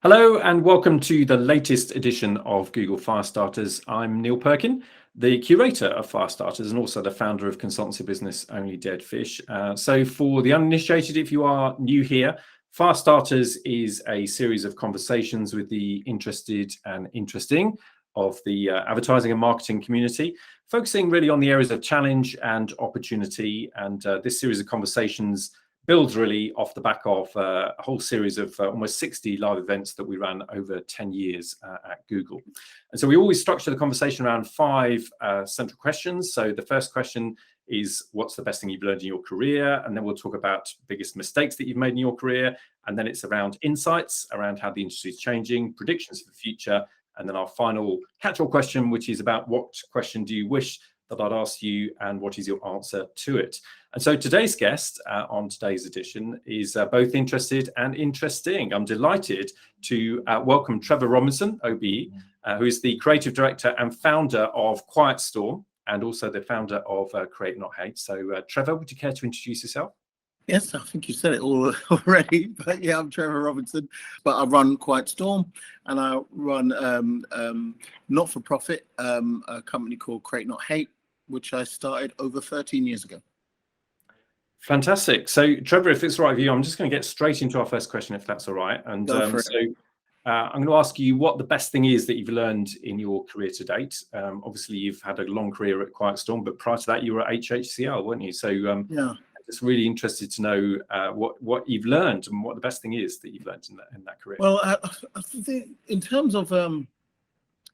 Hello and welcome to the latest edition of Google Firestarters. I'm Neil Perkin, the curator of Firestarters and also the founder of consultancy business Only Dead Fish. So for the uninitiated, if you are new here, Firestarters is a series of conversations with the interested and interesting of the advertising and marketing community, focusing really on the areas of challenge and opportunity. And this series of conversations builds really off the back of a whole series of almost 60 live events that we ran over 10 years at Google. And so we always structure the conversation around five central questions. So the first question is, what's the best thing you've learned in your career? And then we'll talk about biggest mistakes that you've made in your career. And then it's around insights, around how the industry is changing, predictions for the future. And then our final catch-all question, which is about what question do you wish that I'd ask you and what is your answer to it? And so today's guest on today's edition is both interested and interesting. I'm delighted to welcome Trevor Robinson, OBE, who is the creative director and founder of Quiet Storm and also the founder of Create Not Hate. So Trevor, would you care to introduce yourself? Yes, I think you said it all already, but yeah, I'm Trevor Robinson, but I run Quiet Storm and I run not-for-profit, a company called Create Not Hate, which I started over 13 years ago. Fantastic. So Trevor, if it's all right with you, I'm just going to get straight into our first question, if that's all right. And I'm going to ask you what the best thing is that you've learned in your career to date. Obviously, you've had a long career at Quiet Storm, but prior to that, you were at HHCL, weren't you? So yeah. Just really interested to know what you've learned and what the best thing is that you've learned in that career. Well, I think in terms of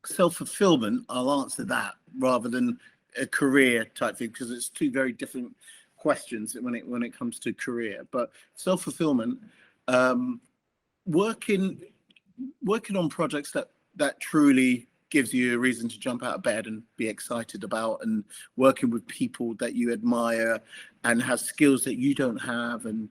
self-fulfillment, I'll answer that rather than a career type thing, because it's two very different questions when it comes to career. But self-fulfillment, working on projects that truly gives you a reason to jump out of bed and be excited about, and working with people that you admire and have skills that you don't have. And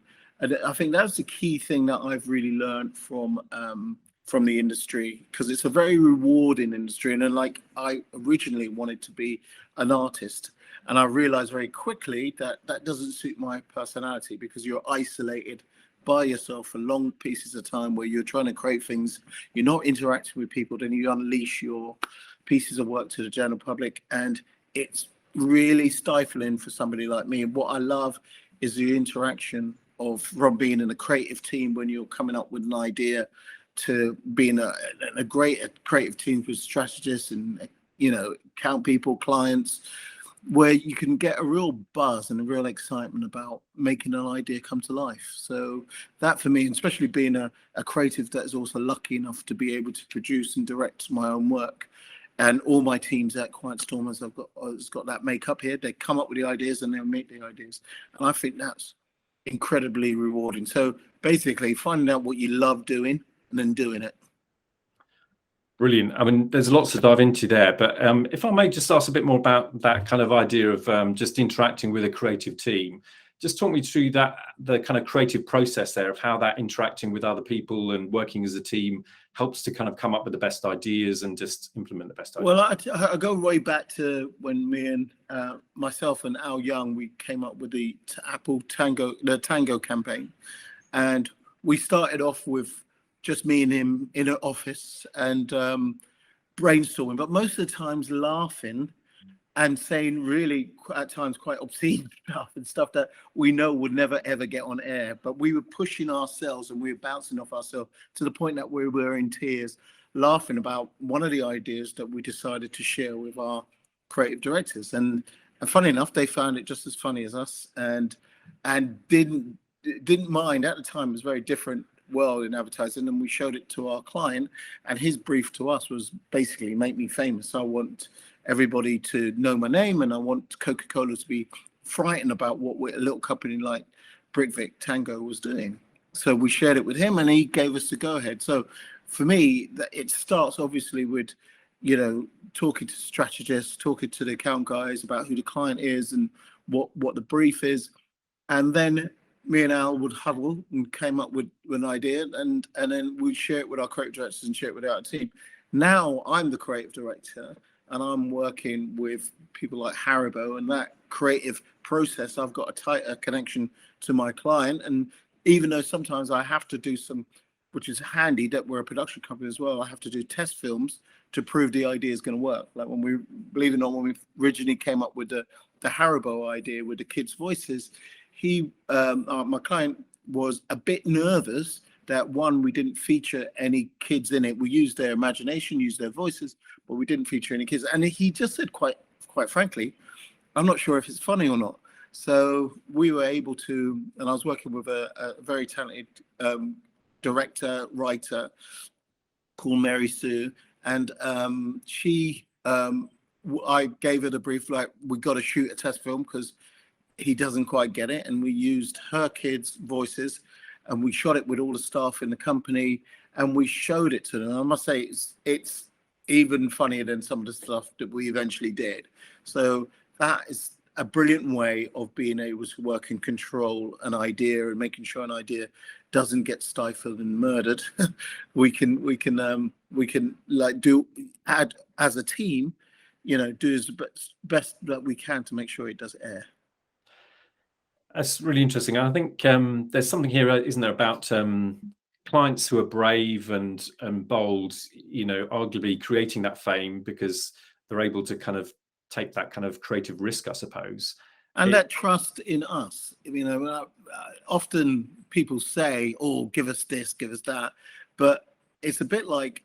I think that's the key thing that I've really learned from the industry, because it's a very rewarding industry. And then, like, I originally wanted to be an artist, and I realized very quickly that that doesn't suit my personality, because you're isolated by yourself for long pieces of time where you're trying to create things, you're not interacting with people, then you unleash your pieces of work to the general public, and it's really stifling for somebody like me. And what I love is the interaction from being in a creative team when you're coming up with an idea, to being a great creative team with strategists and, you know, account people, clients, where you can get a real buzz and a real excitement about making an idea come to life. So that, for me, and especially being a creative that is also lucky enough to be able to produce and direct my own work, and all my teams at Quiet Storm, has got that makeup here. They come up with the ideas and they'll make the ideas. And I think that's incredibly rewarding. So basically finding out what you love doing and then doing it. Brilliant. I mean, there's lots to dive into there, but if I may just ask a bit more about that kind of idea of just interacting with a creative team, just talk me through the kind of creative process there of how that interacting with other people and working as a team helps to kind of come up with the best ideas and just implement the best ideas. Well, I go way back to when me and myself and Al Young, we came up with the the Tango campaign, and we started off with just me and him in an office and brainstorming, but most of the times laughing and saying really at times quite obscene stuff and stuff that we know would never ever get on air. But we were pushing ourselves and we were bouncing off ourselves to the point that we were in tears, laughing about one of the ideas that we decided to share with our creative directors. And funny enough, they found it just as funny as us, and didn't mind. At the time, it was very different world in advertising, and we showed it to our client, and his brief to us was basically, make me famous. I want everybody to know my name, and I want Coca-Cola to be frightened about what a little company like Brickvic Tango was doing. So we shared it with him and he gave us the go ahead. So for me, it starts obviously with, you know, talking to strategists, talking to the account guys about who the client is and what the brief is, and then me and Al would huddle and came up with an idea, and then we'd share it with our creative directors and share it with our team. Now I'm the creative director and I'm working with people like Haribo, and that creative process, I've got a tighter connection to my client. And even though sometimes I have to do some which is handy that we're a production company as well. I have to do test films to prove the idea is going to work. Like when we, believe it or not, when we originally came up with the Haribo idea with the kids' voices, my client was a bit nervous that one, we didn't feature any kids in it. We used their imagination, used their voices, but we didn't feature any kids. And he just said quite frankly, I'm not sure if it's funny or not. So we were able to, and I was working with a very talented director, writer called Mary Sue, and I gave her the brief, like, we got to shoot a test film because he doesn't quite get it. And we used her kids' voices and we shot it with all the staff in the company and we showed it to them. I must say it's even funnier than some of the stuff that we eventually did. So that is a brilliant way of being able to work and control an idea and making sure an idea doesn't get stifled and murdered. we can like add as a team, do as best that we can to make sure it does air. That's really interesting. I think there's something here, isn't there, about clients who are brave and bold, arguably creating that fame because they're able to kind of take that kind of creative risk, I suppose. And that trust in us. Often people say, oh, give us this, give us that. But it's a bit like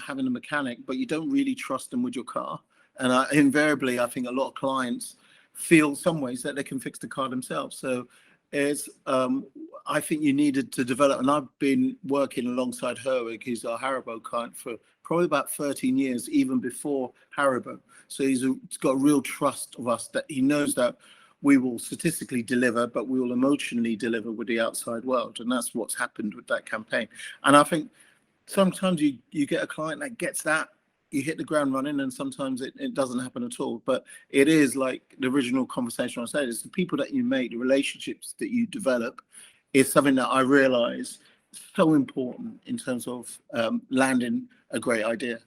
having a mechanic, but you don't really trust them with your car. And invariably, I think a lot of clients feel some ways that they can fix the car themselves. So I think you needed to develop, and I've been working alongside Herwig, who's our Haribo client, for probably about 13 years, even before Haribo. So he's got a real trust of us, that he knows that we will statistically deliver, but we will emotionally deliver with the outside world. And that's what's happened with that campaign. And I think sometimes you get a client that gets that, you hit the ground running, and sometimes it doesn't happen at all. But it is like the original conversation I said, it's the people that you make, the relationships that you develop is something that I realize so important in terms of landing a great idea.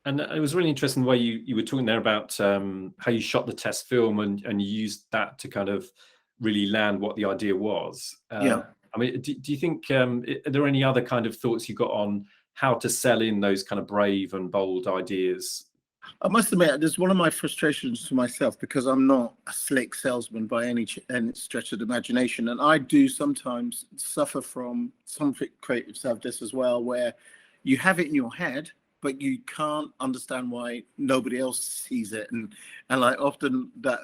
And it was really interesting the way you were talking there about how you shot the test film and you used that to kind of really land what the idea was. Yeah. I mean, do you think, are there any other kind of thoughts you got on how to sell in those kind of brave and bold ideas? I must admit, there's one of my frustrations to myself, because I'm not a slick salesman by any stretch of the imagination. And I do sometimes suffer from some creatives have this as well, where you have it in your head, but you can't understand why nobody else sees it. And like often that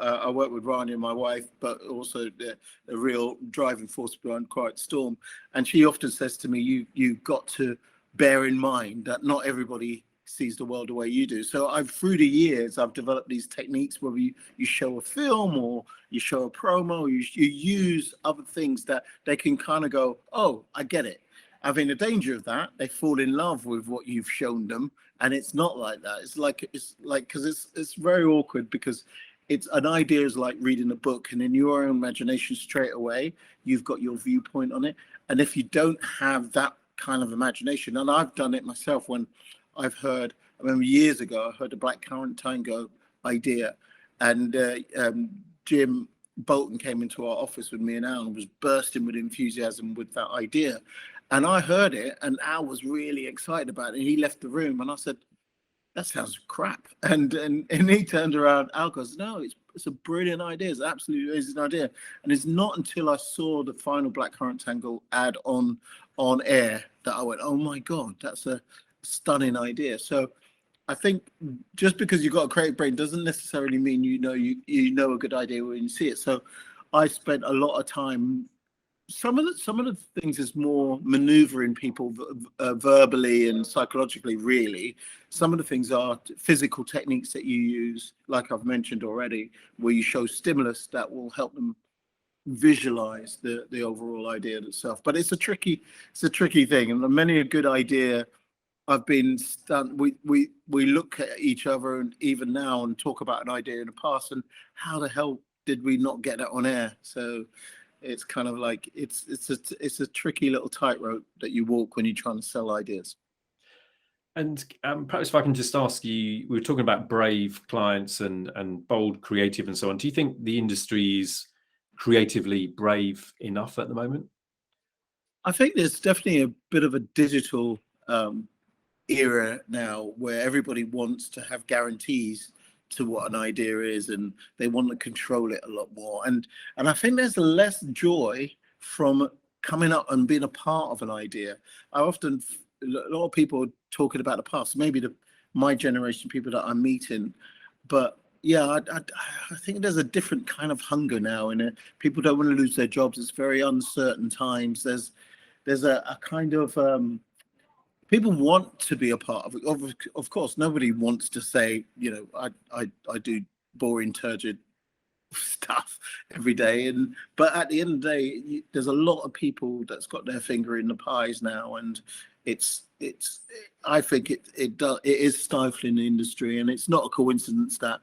I work with Rania, my wife, but also the real driving force behind Quiet Storm. And she often says to me, you've got to bear in mind that not everybody sees the world the way you do. So through the years, I've developed these techniques where you show a film or you show a promo, you use other things that they can kind of go, oh, I get it. I think the danger of that, they fall in love with what you've shown them, and it's not like that. It's like because it's very awkward, because it's an idea is like reading a book, and in your own imagination straight away you've got your viewpoint on it. And if you don't have that kind of imagination, and I've done it myself when I've heard, I remember years ago I heard the Blackcurrant Tango idea, and Jim Bolton came into our office with me and Al and was bursting with enthusiasm with that idea. And I heard it, and Al was really excited about it. And he left the room, and I said, that sounds crap. And he turned around, Al goes, no, it's a brilliant idea. It's an absolutely amazing idea. And it's not until I saw the final Blackcurrant Tango ad on air that I went, oh my God, that's a stunning idea. So I think just because you've got a creative brain doesn't necessarily mean you know a good idea when you see it. So I spent a lot of time. Some of the things is more maneuvering people verbally and psychologically, really. Some of the things are physical techniques that you use, like I've mentioned already, where you show stimulus that will help them visualize the overall idea itself. But it's a tricky thing, and many a good idea I've been stunned. We look at each other, and even now, and talk about an idea in the past, and how the hell did we not get that on air? So it's kind of like it's a tricky little tightrope that you walk when you're trying to sell ideas. And perhaps if I can just ask you, we were talking about brave clients and bold creative and so on. Do you think the industry is creatively brave enough at the moment? I think there's definitely a bit of a digital era now where everybody wants to have guarantees to what an idea is, and they want to control it a lot more. And I think there's less joy from coming up and being a part of an idea. A lot of people are talking about the past, maybe my generation, people that I'm meeting, but yeah, I think there's a different kind of hunger now, and people don't want to lose their jobs. It's very uncertain times. There's a kind of people want to be a part of it. Of course, nobody wants to say, I do boring, turgid stuff every day. But at the end of the day, there's a lot of people that's got their finger in the pies now, and I think it is stifling the industry, and it's not a coincidence that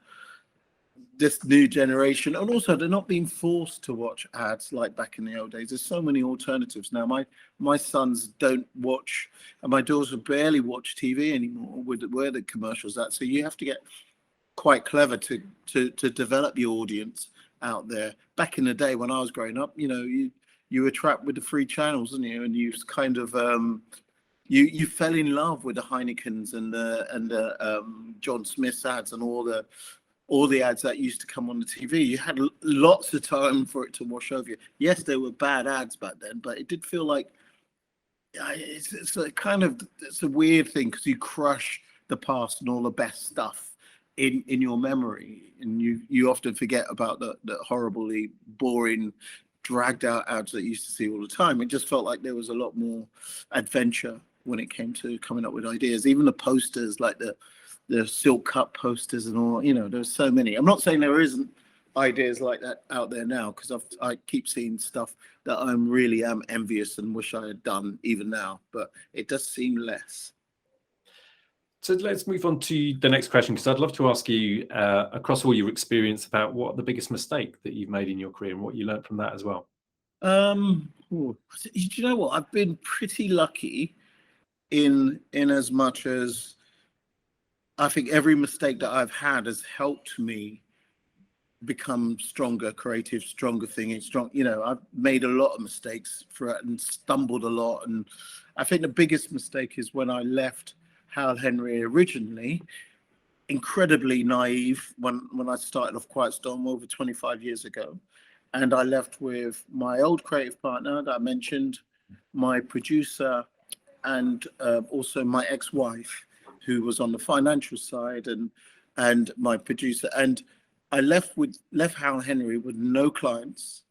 this new generation, and also they're not being forced to watch ads like back in the old days. There's so many alternatives now. My sons don't watch, and my daughters barely watch TV anymore with where the commercials at. So you have to get quite clever to develop your audience out there. Back in the day when I was growing up, you were trapped with the free channels, and you kind of you fell in love with the Heinekens and the John Smith's ads and all the ads that used to come on the TV. You had lots of time for it to wash over you. Yes, there were bad ads back then, but it did feel like it's a weird thing, because you crush the past and all the best stuff in your memory, and you often forget about the horribly boring, dragged out ads that you used to see all the time. It just felt like there was a lot more adventure when it came to coming up with ideas. Even the posters, like the silk cut posters and all, there's so many. I'm not saying there isn't ideas like that out there now, because I keep seeing stuff that I really am envious and wish I had done even now, but it does seem less. So let's move on to the next question, because I'd love to ask you, across all your experience, about what the biggest mistake that you've made in your career and what you learned from that as well. Do you know what? I've been pretty lucky in as much as I think every mistake that I've had has helped me become stronger, creative, stronger thinking, strong. I've made a lot of mistakes throughout and stumbled a lot. And I think the biggest mistake is when I left Hal Henry originally, incredibly naive when I started off Quiet Storm over 25 years ago. And I left with my old creative partner that I mentioned, my producer, and also my ex-wife, who was on the financial side, and my producer. And I left Hal Henry with no clients.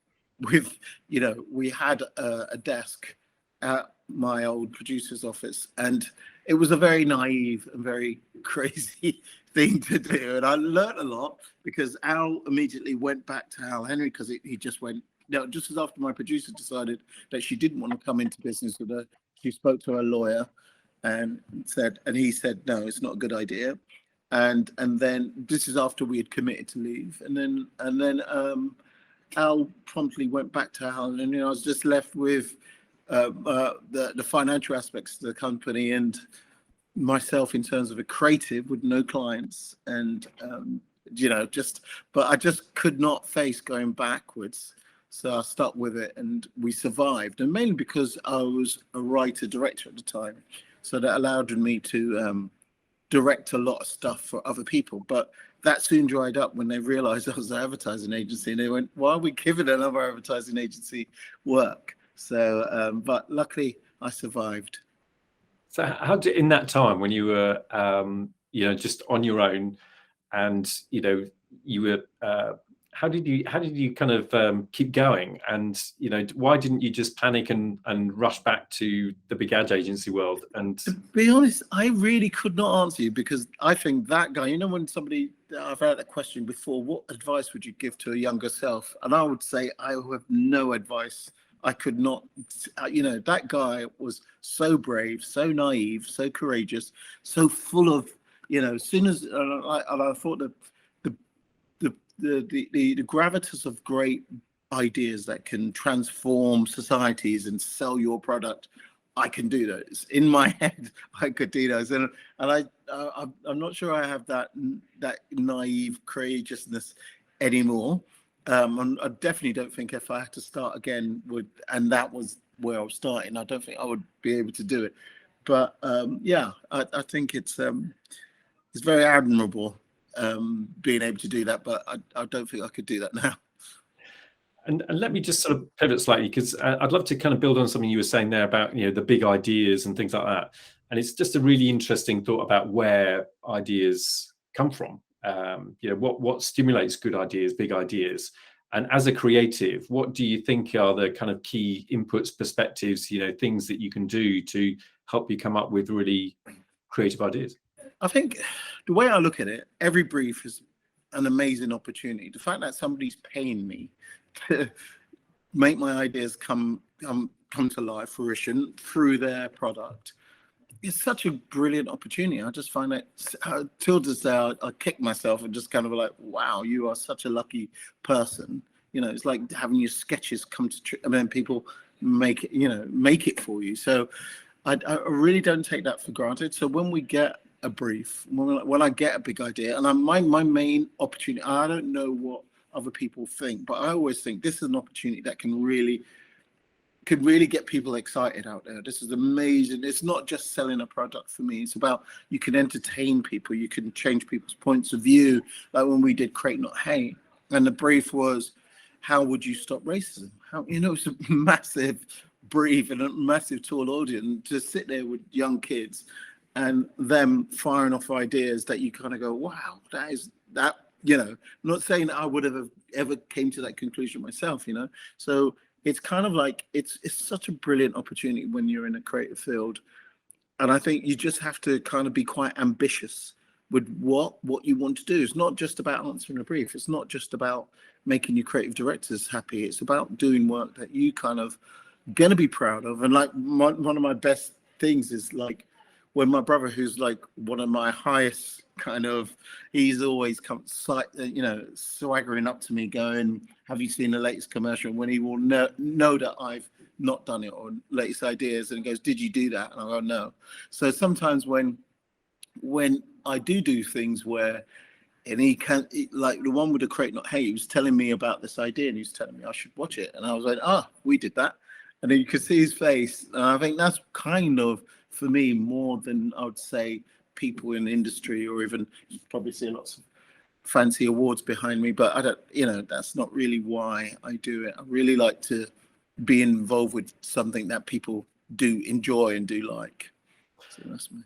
We had a desk at my old producer's office, and it was a very naive and very crazy thing to do. And I learned a lot, because Al immediately went back to Hal Henry, because he just went, just as after my producer decided that she didn't want to come into business with her, she spoke to her lawyer and he said, no, it's not a good idea. And then this is after we had committed to leave. And then Al promptly went back to Hal, and I was just left with the financial aspects of the company and myself in terms of a creative with no clients, and but I just could not face going backwards. So I stuck with it, and we survived, and mainly because I was a writer-director at the time. So that allowed me to direct a lot of stuff for other people. But that soon dried up when they realized I was an advertising agency, and they went, why are we giving another advertising agency work? So, but luckily I survived. So how did, in that time when you were, just on your own, and, you were, how did you kind of keep going? And, why didn't you just panic and rush back to the big ad agency world? And to be honest, I really could not answer you, because I think that guy, when somebody, I've had a question before, what advice would you give to a younger self? And I would say I have no advice. I could not, that guy was so brave, so naive, so courageous, so full of, as soon as, and I thought that the gravitas of great ideas that can transform societies and sell your product, I can do those. In my head, I could do those, and I'm not sure I have that naive courageousness anymore. I definitely don't think if I had to start again and that was where I was starting, I don't think I would be able to do it. But yeah, I think it's very admirable being able to do that. But I don't think I could do that now. And let me just sort of pivot slightly, because I'd love to kind of build on something you were saying there about, the big ideas and things like that. And it's just a really interesting thought about where ideas come from. What stimulates good ideas, big ideas. And as a creative, what do you think are the kind of key inputs, perspectives, things that you can do to help you come up with really creative ideas? I think the way I look at it, every brief is an amazing opportunity. The fact that somebody's paying me to make my ideas come to life, fruition through their product, is such a brilliant opportunity. I just find that till this day, I kick myself and just kind of like, wow, you are such a lucky person. It's like having your sketches come to, and then people make it for you. So I really don't take that for granted. So when we get a brief, when I get a big idea, and my main opportunity, I don't know what other people think, but I always think this is an opportunity that can really get people excited out there. This is amazing. It's not just selling a product for me. It's about, you can entertain people, you can change people's points of view. Like when we did Create Not Hate, and the brief was, how would you stop racism? It's a massive brief and a massive tall audience to sit there with young kids and them firing off ideas that you kind of go, wow, that not saying that I would have ever came to that conclusion myself, So it's kind of like, it's such a brilliant opportunity when you're in a creative field. And I think you just have to kind of be quite ambitious with what you want to do. It's not just about answering a brief. It's not just about making your creative directors happy. It's about doing work that you kind of going to be proud of. And like one of my best things is like when my brother, who's like one of my highest kind of, he's always come, swaggering up to me going, have you seen the latest commercial? When he will know that I've not done it, or latest ideas, and he goes, did you do that? And I go, no. So sometimes when I do things where, and he can't, like the one with the Create Not Hate, he was telling me about this idea and he was telling me I should watch it. And I was like, we did that. And then you could see his face. And I think that's kind of, for me, more than I would say people in the industry, or even you probably see lots of fancy awards behind me, but I don't, that's not really why I do it. I really like to be involved with something that people do enjoy and do like. So that's me.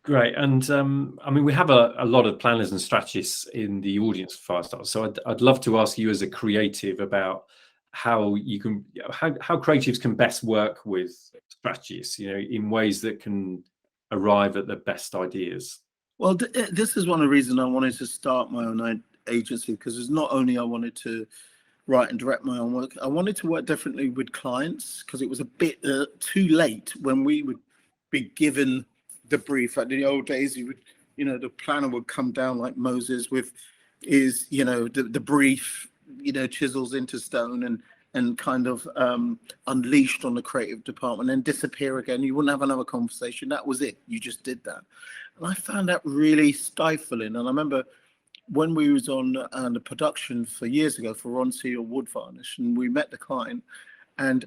Great. And I mean, we have a lot of planners and strategists in the audience for Firestarters. So I'd love to ask you as a creative about how creatives can best work with strategists, in ways that can arrive at the best ideas. Well, this is one of the reasons I wanted to start my own agency, because it's not only I wanted to write and direct my own work, I wanted to work differently with clients, because it was a bit too late when we would be given the brief. Like in the old days, you would, the planner would come down like Moses with the brief, chisels into stone and kind of unleashed on the creative department, and disappear again. You wouldn't have another conversation. That was it. You just did that. And I found that really stifling. And I remember when we was on the production for years ago for Ron Seal Wood Varnish, and we met the client, and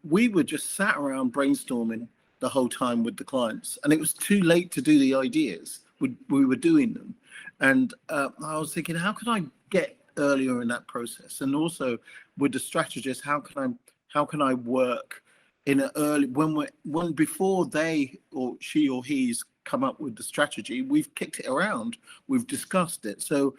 we were just sat around brainstorming the whole time with the clients, and it was too late to do the ideas. We were doing them, and I was thinking, how can I get earlier in that process? And also with the strategist, how can I work in an early, when before they or she or he's come up with the strategy, we've kicked it around, we've discussed it. So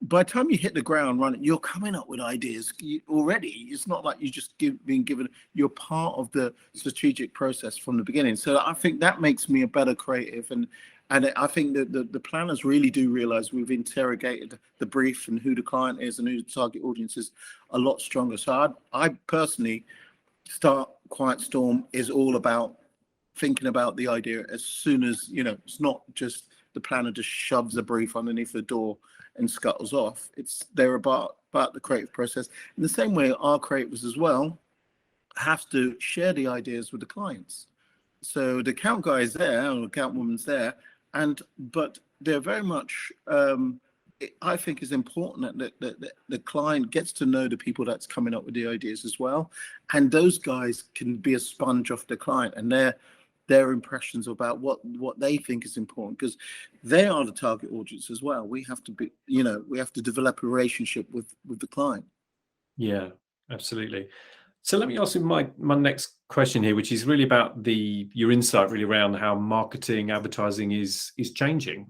by the time you hit the ground running, you're coming up with ideas already. It's not like you just being given, you're part of the strategic process from the beginning. So I think that makes me a better creative. And I think that the planners really do realize we've interrogated the brief and who the client is and who the target audience is a lot stronger. So I personally, Start Quiet Storm is all about thinking about the idea as soon as, it's not just the planner just shoves a brief underneath the door and scuttles off. They're about the creative process. In the same way, our creatives as well have to share the ideas with the clients. So the account guy is there, or the account woman's there, but they're very much I think it's important that the client gets to know the people that's coming up with the ideas as well, and those guys can be a sponge off the client and their impressions about what they think is important, because they are the target audience as well. We have to be, we have to develop a relationship with the client. Yeah, absolutely. So let me ask you my next question here, which is really about your insight really around how marketing, advertising is changing.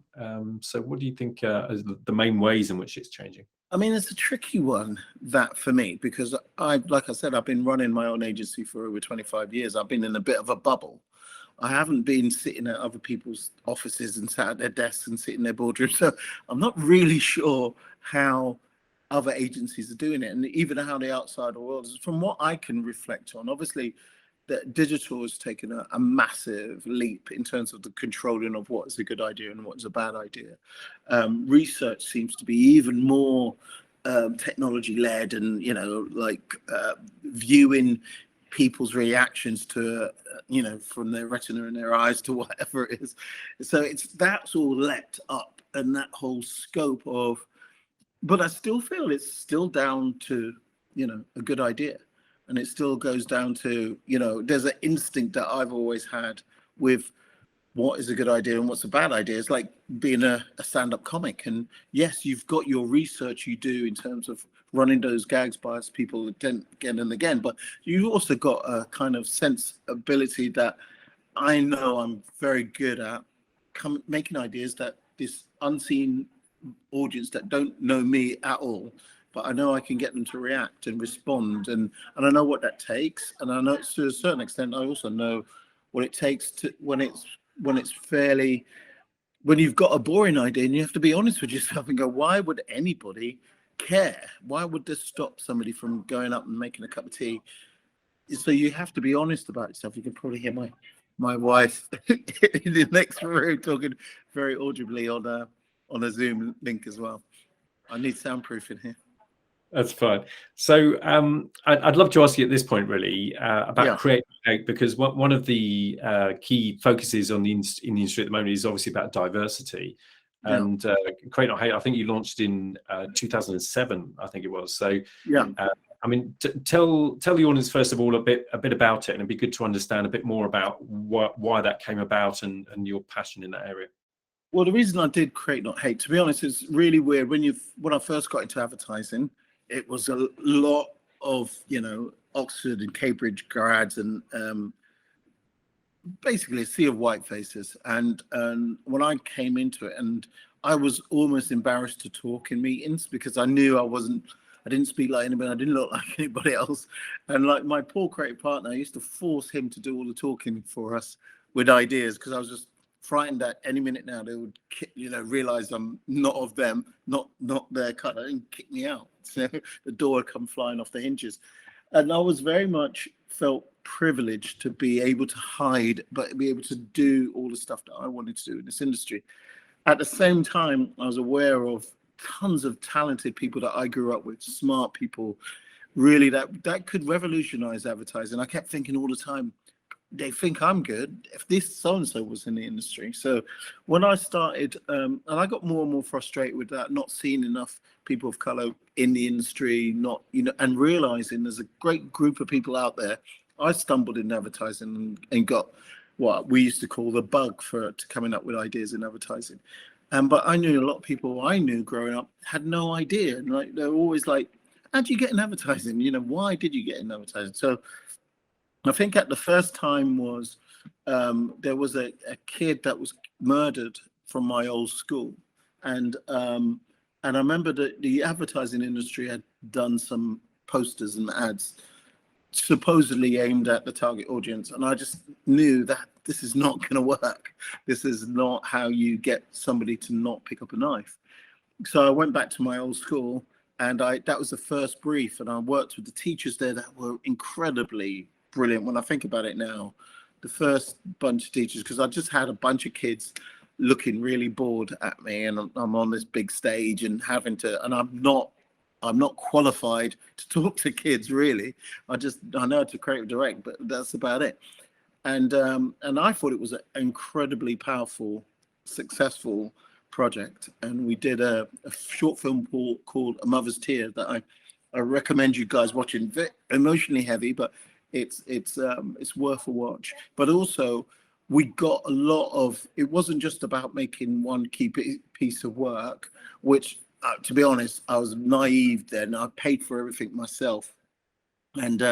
So what do you think are the main ways in which it's changing? I mean, it's a tricky one, that for me, because like I said, I've been running my own agency for over 25 years. I've been in a bit of a bubble. I haven't been sitting at other people's offices and sat at their desks and sitting in their boardroom. So I'm not really sure how other agencies are doing it, and even how the outside world is. From what I can reflect on, obviously, that digital has taken a massive leap in terms of the controlling of what is a good idea and what is a bad idea. Research seems to be even more technology led, and viewing people's reactions to from their retina in their eyes to whatever it is. So that's all leapt up, and that whole scope of, but I still feel it's still down to a good idea. And it still goes down to, there's an instinct that I've always had with what is a good idea and what's a bad idea. It's like being a stand-up comic. And yes, you've got your research you do in terms of running those gags by people again and again, but you've also got a kind of sensibility that I know I'm very good at making ideas that this unseen audience that don't know me at all, but I know I can get them to react and respond, and I know what that takes, and I know to a certain extent I also know what it takes to when you've got a boring idea and you have to be honest with yourself and go, why would anybody care? Why would this stop somebody from going up and making a cup of tea? So you have to be honest about yourself. You can probably hear my wife in the next room talking very audibly on a Zoom link as well. I need soundproofing here. That's fine. So I'd love to ask you at this point, really, about Create Not Hate, because one of the key focuses in the industry at the moment is obviously about diversity. And Create Not Hate, I think you launched in 2007, I think it was. So I mean, tell the audience first of all a bit about it, and it'd be good to understand a bit more about why that came about and your passion in that area. Well, the reason I did Create Not Hate, to be honest, is really weird. When I first got into advertising, it was a lot of Oxford and Cambridge grads and basically a sea of white faces. And when I came into it, and I was almost embarrassed to talk in meetings because I knew I didn't speak like anybody, I didn't look like anybody else. And like my poor creative partner, I used to force him to do all the talking for us with ideas, because I was just frightened that any minute now they would realize I'm not of them, not their color, and kick me out. So the door would come flying off the hinges. And I was very much felt privileged to be able to hide, but be able to do all the stuff that I wanted to do in this industry. At the same time, I was aware of tons of talented people that I grew up with, smart people, really that could revolutionize advertising. I kept thinking all the time, they think I'm good if this so-and-so was in the industry. So when I started, and I got more and more frustrated with that, not seeing enough people of color in the industry, and realizing there's a great group of people out there. I stumbled in advertising and got what we used to call the bug to coming up with ideas in advertising. But I knew a lot of people I knew growing up had no idea. And they were always like, how did you get in advertising? Why did you get in advertising? So I think at the first time was there was a kid that was murdered from my old school. And I remember that the advertising industry had done some posters and ads supposedly aimed at the target audience. And I just knew that this is not going to work. This is not how you get somebody to not pick up a knife. So I went back to my old school, and that was the first brief. And I worked with the teachers there that were incredibly brilliant. When I think about it now, the first bunch of teachers, because I just had a bunch of kids looking really bored at me, and I'm on this big stage and and I'm not qualified to talk to kids really. I know how to create direct, but that's about it. And I thought it was an incredibly powerful, successful project, and we did a short film called A Mother's Tear that I recommend you guys watching. Emotionally heavy, but it's worth a watch. But also, we got a lot of. It wasn't just about making one key piece of work, which, to be honest, I was naive then. I paid for everything myself, and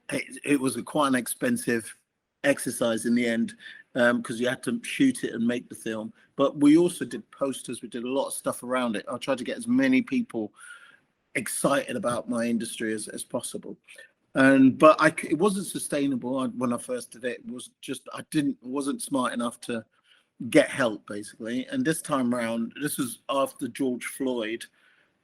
it was quite an expensive exercise in the end, because you had to shoot it and make the film. But we also did posters. We did a lot of stuff around it. I tried to get as many people excited about my industry as possible. But it wasn't sustainable when I first did it. It was just wasn't smart enough to get help, basically. And this time around, this was after George Floyd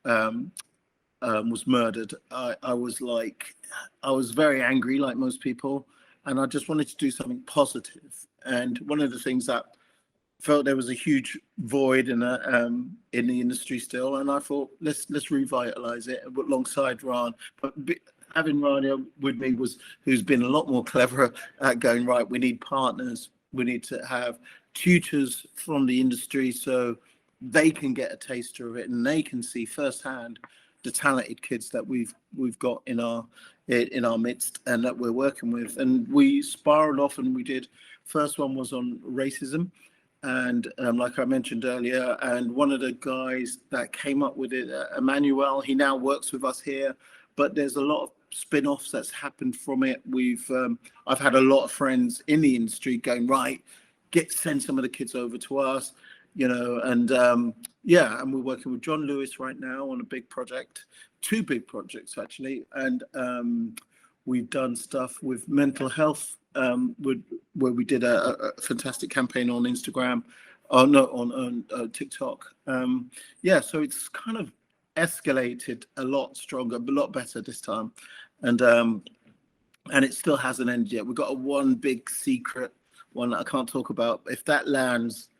was murdered. I was very angry, like most people, and I just wanted to do something positive. And one of the things that felt there was a huge void in the industry still, and I thought let's revitalize it alongside Ran. But having Ran with me who's been a lot more clever at going, right, we need partners, we need to have tutors from the industry so they can get a taster of it and they can see firsthand the talented kids that we've got in our midst and that we're working with. And we spiraled off, and we did. First one was on racism, and like I mentioned earlier, and one of the guys that came up with it, Emmanuel, he now works with us here. But there's a lot of spin-offs that's happened from it. I've had a lot of friends in the industry going, right, send some of the kids over to us, and and we're working with John Lewis right now on a big project, 2 big projects actually, and we've done stuff with mental health, where we did a fantastic campaign on Instagram, on TikTok. So it's kind of escalated a lot stronger, a lot better this time, and it still hasn't ended yet. We've got one big secret one that I can't talk about. If that lands,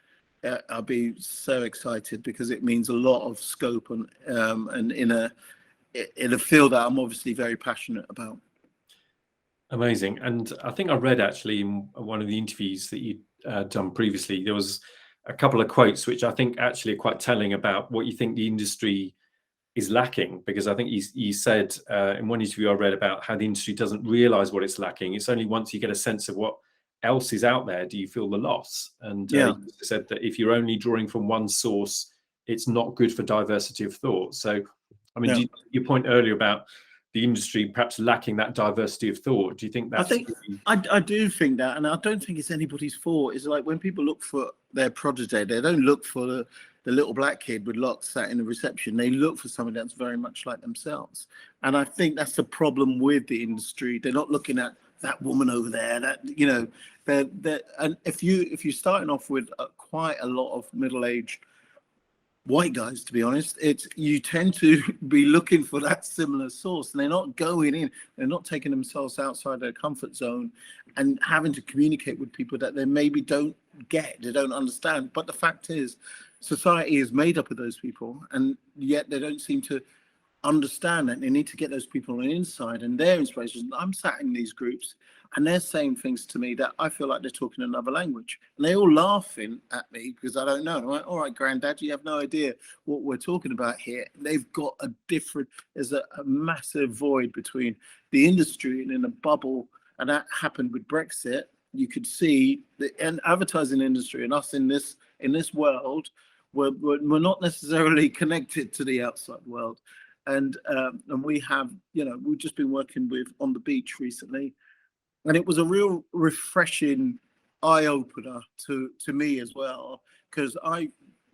I'll be so excited, because it means a lot of scope and in a field that I'm obviously very passionate about. Amazing. And I think I read actually in one of the interviews that you'd done previously, there was a couple of quotes which I think actually are quite telling about what you think the industry is lacking, because I think you said in one interview I read about how the industry doesn't realize what it's lacking. It's only once you get a sense of what else is out there do you feel the loss. And you said that if you're only drawing from one source, it's not good for diversity of thought. So, I mean, your point earlier about the industry perhaps lacking that diversity of thought, do you think that's... I do think that, and I don't think it's anybody's fault. It's like when people look for their protege, they don't look for the little black kid with locks sat in the reception. They look for somebody that's very much like themselves. And I think that's the problem with the industry. They're not looking at that woman over there, that, and if you're starting off with quite a lot of middle-aged white guys, to be honest, you tend to be looking for that similar source, and they're not going in, they're not taking themselves outside their comfort zone and having to communicate with people that they maybe don't get, they don't understand. But the fact is, society is made up of those people, and yet they don't seem to understand that they need to get those people on the inside and their inspirations. I'm sat in these groups and they're saying things to me that I feel like they're talking another language, and they're all laughing at me because I don't know. I'm like, all right, granddad, you have no idea what we're talking about here. They've got there's a massive void between the industry and in a bubble, and that happened with Brexit. You could see the advertising industry and us in this world, we're not necessarily connected to the outside world. And we have, we've just been working with On the Beach recently, and it was a real refreshing eye opener to me as well, because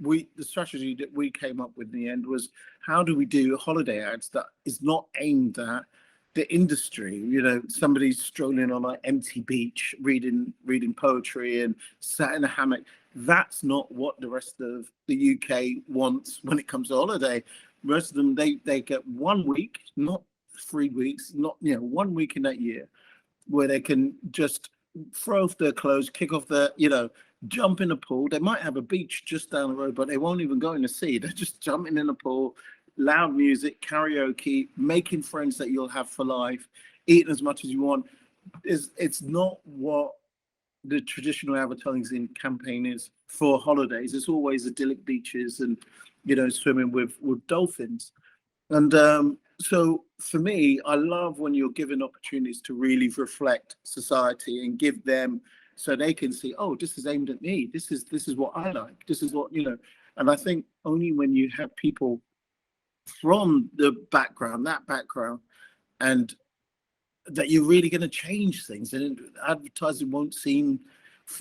the strategy that we came up with in the end was, how do we do holiday ads that is not aimed at the industry? Somebody strolling on an empty beach, reading poetry and sat in a hammock. That's not what the rest of the UK wants when it comes to holiday. Most of them, they get 1 week, not 3 weeks, not 1 week in that year, where they can just throw off their clothes, kick off their, jump in the pool. They might have a beach just down the road, but they won't even go in the sea. They're just jumping in the pool, loud music, karaoke, making friends that you'll have for life, eating as much as you want. It's not what the traditional advertising campaign is for holidays. It's always idyllic beaches and, swimming with dolphins. And so for me, I love when you're given opportunities to really reflect society and give them, so they can see, oh, this is aimed at me. This is what I like. This is what, and I think only when you have people from that background, and that you're really going to change things, and advertising won't seem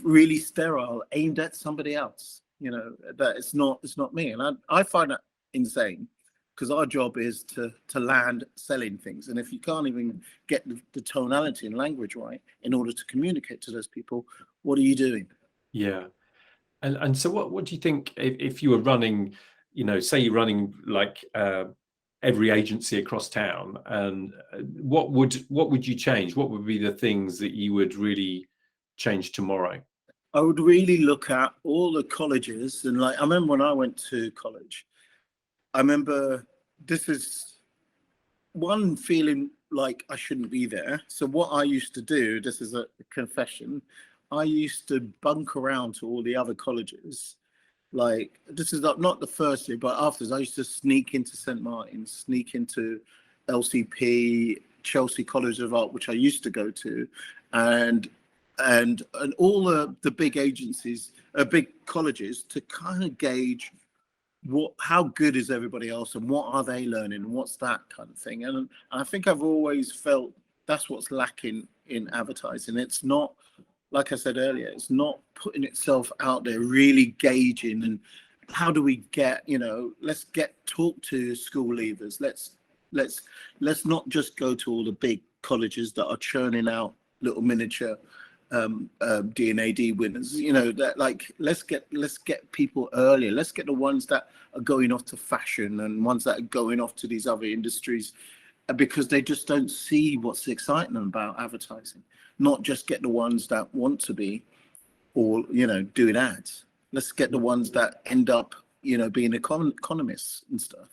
really sterile, aimed at somebody else. That it's not me, and I find that insane, because our job is to land selling things, and if you can't even get the tonality and language right in order to communicate to those people, what are you doing? Yeah. And so what do you think if you were running, say you're running like every agency across town, and what would you change? What would be the things that you would really change tomorrow? I would really look at all the colleges, and like I remember when I went to college, I remember this is one feeling like I shouldn't be there. So what I used to do, this is a confession, I used to bunk around to all the other colleges. Like, this is not the first year, but afterwards, I used to sneak into St. Martin's, sneak into LCP, Chelsea College of Art, which I used to go to, and all the big agencies, big colleges, to kind of gauge how good is everybody else and what are they learning and what's that kind of thing. And I think I've always felt that's what's lacking in advertising. It's not, like I said earlier, it's not putting itself out there, really gauging, and how do we get, let's talk to school leavers. Let's not just go to all the big colleges that are churning out little miniature D&AD winners, that, like, let's get people earlier. Let's get the ones that are going off to fashion and ones that are going off to these other industries, because they just don't see what's exciting about advertising. Not just get the ones that want to be, or doing ads. Let's get the ones that end up being economists and stuff.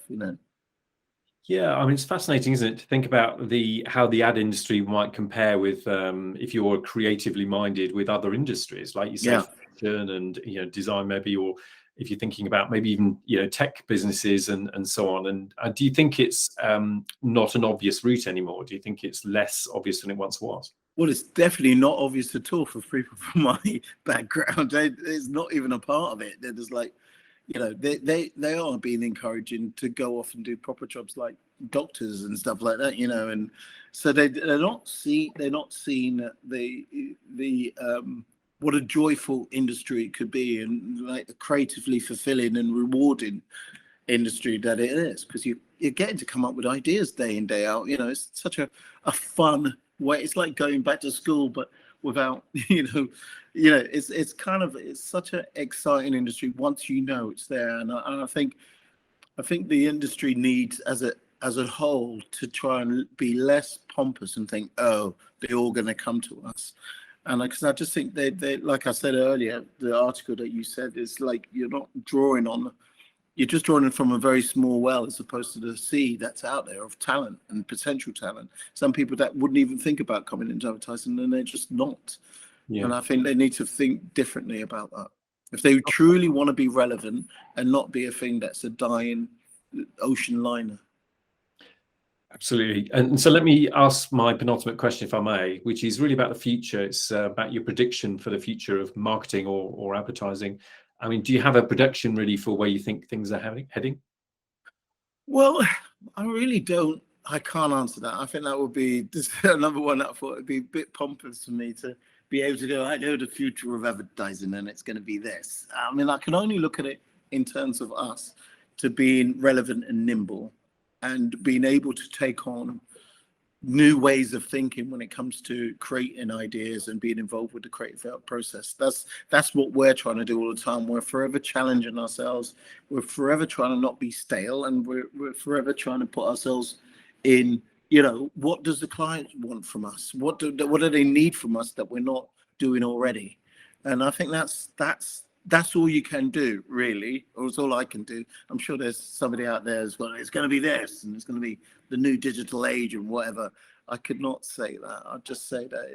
Yeah, I mean, it's fascinating, isn't it, to think about how the ad industry might compare with, if you're creatively minded, with other industries, like you say, Yeah. fashion and design, maybe, or if you're thinking about maybe even tech businesses and so on. And do you think it's not an obvious route anymore? Do you think it's less obvious than it once was? Well, it's definitely not obvious at all for people from my background. It's not even a part of it. They're just like, they are being encouraging to go off and do proper jobs like doctors and stuff like that, and so they're not seeing the what a joyful industry it could be, and like a creatively fulfilling and rewarding industry that it is, because you're getting to come up with ideas day in, day out. It's such a fun way. It's like going back to school, but without it's such an exciting industry once it's there. And I think the industry needs, as a whole, to try and be less pompous and think, oh, they're all going to come to us. And because I just think they, like I said earlier, the article that you said is like, you're just drawing from a very small well, as opposed to the sea that's out there of talent and potential talent. Some people that wouldn't even think about coming into advertising, and they're just not. Yeah. And I think they need to think differently about that. If they truly want to be relevant and not be a thing that's a dying ocean liner. Absolutely. And so let me ask my penultimate question, if I may, which is really about the future. It's about your prediction for the future of marketing or advertising. I mean, do you have a prediction really for where you think things are heading? Well, I really don't. I can't answer that. I think that would be just another one that I thought would be a bit pompous for me to be able to go, I know the future of advertising and it's going to be this. I mean, I can only look at it in terms of us to being relevant and nimble, and being able to take on new ways of thinking when it comes to creating ideas and being involved with the creative process. That's what we're trying to do all the time. We're forever challenging ourselves. We're forever trying to not be stale, and we're forever trying to put ourselves in, what does the client want from us? What do they need from us that we're not doing already? And I think that's all you can do, really, or it's all I can do. I'm sure there's somebody out there as well. It's going to be this, and it's going to be the new digital age and whatever. I could not say that. I'd just say that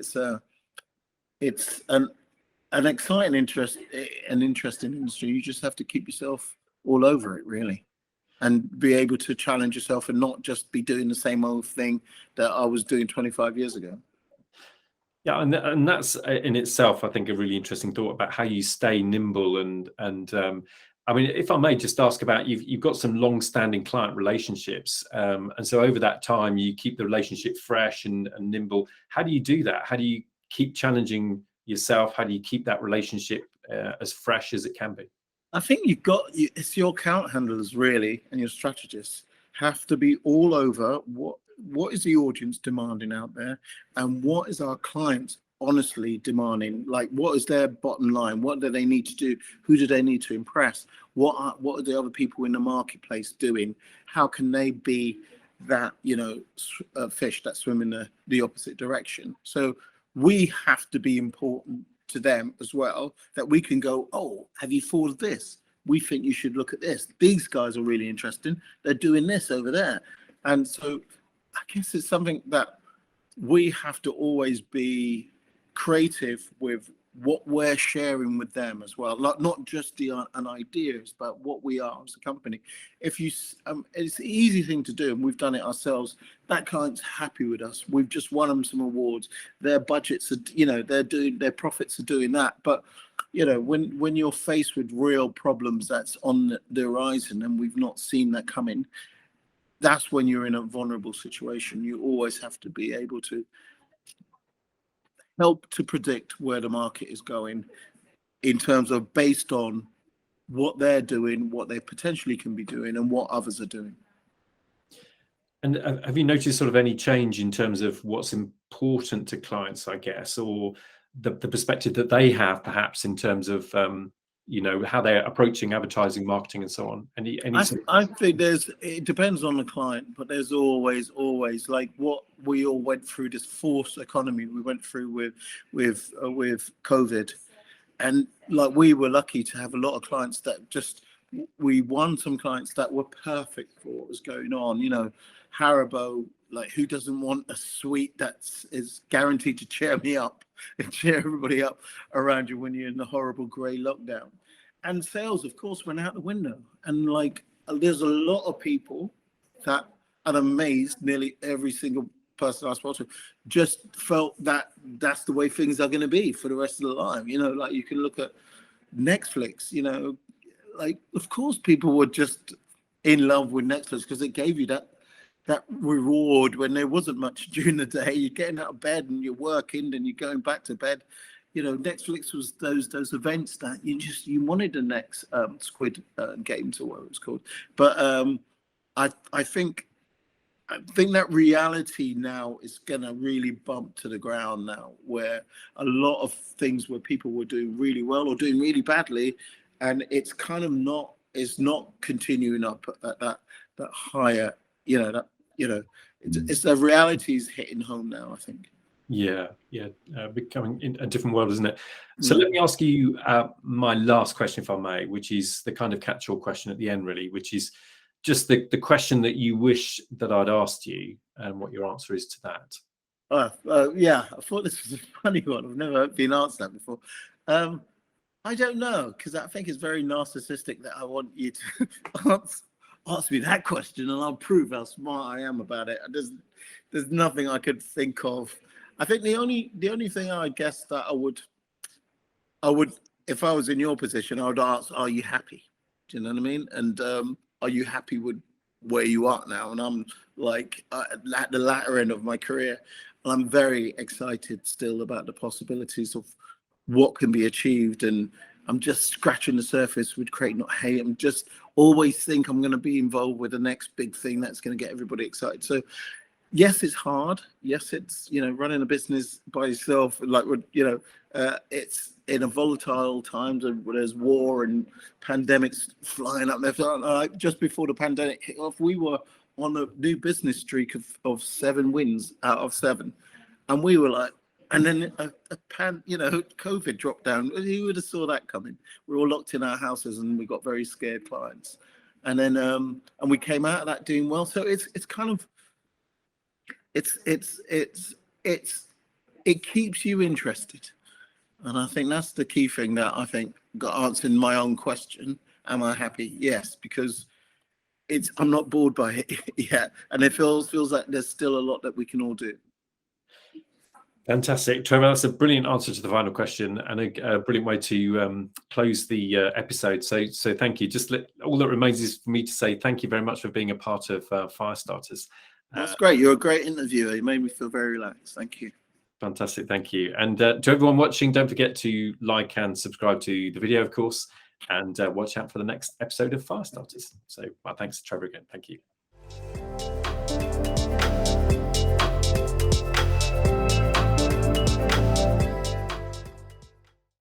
an exciting an interesting industry. You just have to keep yourself all over it, really, and be able to challenge yourself and not just be doing the same old thing that I was doing 25 years ago. Yeah, and that's in itself, I think, a really interesting thought about how you stay nimble and I mean, if I may just ask about you've got some long-standing client relationships, and so over that time you keep the relationship fresh and nimble. How do you do that? How do you keep challenging yourself? How do you keep that relationship as fresh as it can be? I think it's your account handlers really and your strategists have to be all over what is the audience demanding out there, and what is our clients honestly demanding. Like, what is their bottom line? What do they need to do? Who do they need to impress? What are the other people in the marketplace doing? How can they be that, fish that swim in the opposite direction? So we have to be important to them as well, that we can go, oh, have you thought of this? We think you should look at this. These guys are really interesting. They're doing this over there. And so I guess it's something that we have to always be creative with what we're sharing with them as well. Not just an ideas, but what we are as a company. If you, it's an easy thing to do, and we've done it ourselves. That client's happy with us. We've just won them some awards. Their budgets are, their profits are doing that. But when you're faced with real problems that's on the horizon and we've not seen that coming, that's when you're in a vulnerable situation. You always have to be able to help to predict where the market is going in terms of based on what they're doing, what they potentially can be doing, and what others are doing. And have you noticed sort of any change in terms of what's important to clients, I guess, or the perspective that they have perhaps in terms of how they're approaching advertising, marketing, and so on? I think it depends on the client, but there's always like what we all went through, this forced economy we went through with COVID, and like we were lucky to have a lot of clients that we won some clients that were perfect for what was going on. Haribo, like, who doesn't want a sweet that is guaranteed to cheer me up and cheer everybody up around you when you're in the horrible grey lockdown? And sales, of course, went out the window. And like, there's a lot of people that are amazed. Nearly every single person I spoke to just felt that that's the way things are going to be for the rest of the life. Like, you can look at Netflix, like, of course people were just in love with Netflix because it gave you that reward when there wasn't much during the day. You're getting out of bed and you're working and you're going back to bed. Netflix was those events that you wanted the next Squid Game, or what it was called. But I think that reality now is gonna really bump to the ground now, where a lot of things where people were doing really well or doing really badly, and it's kind of not continuing up at that higher, it's the reality's hitting home now, I think. Yeah, becoming in a different world, isn't it? So let me ask you my last question, if I may, which is the kind of catch-all question at the end, really, which is just the question that you wish that I'd asked you, and what your answer is to that. Yeah, I thought this was a funny one. I've never been asked that before. I don't know, because I think it's very narcissistic that I want you to ask me that question, and I'll prove how smart I am about it. There's nothing I could think of. I think the only thing I guess that I would, if I was in your position, I would ask, are you happy? Do you know what I mean? And are you happy with where you are now? And I'm like at the latter end of my career, and I'm very excited still about the possibilities of what can be achieved. And I'm just scratching the surface with Create Not Hate. I'm just always think I'm going to be involved with the next big thing that's going to get everybody excited. So yes, it's hard. Yes, it's, running a business by yourself, like, it's in a volatile times, and there's war and pandemics flying up there. Like, just before the pandemic hit off, we were on a new business streak of 7 wins out of 7. And we were like, and then COVID dropped down. Who would have saw that coming? We were all locked in our houses and we got very scared clients. And then, and we came out of that doing well. So it's kind of, it keeps you interested. And I think that's the key thing that I think got answered in my own question. Am I happy? Yes, because I'm not bored by it yet. And it feels like there's still a lot that we can all do. Fantastic, Trevor. That's a brilliant answer to the final question, and a brilliant way to close the episode. So thank you. All that remains is for me to say thank you very much for being a part of Firestarters. That's great. You're a great interviewer. You made me feel very relaxed. Thank you. Fantastic, thank you. And to everyone watching, don't forget to like and subscribe to the video, of course, and watch out for the next episode of Firestarters. So thanks, Trevor, again. Thank you.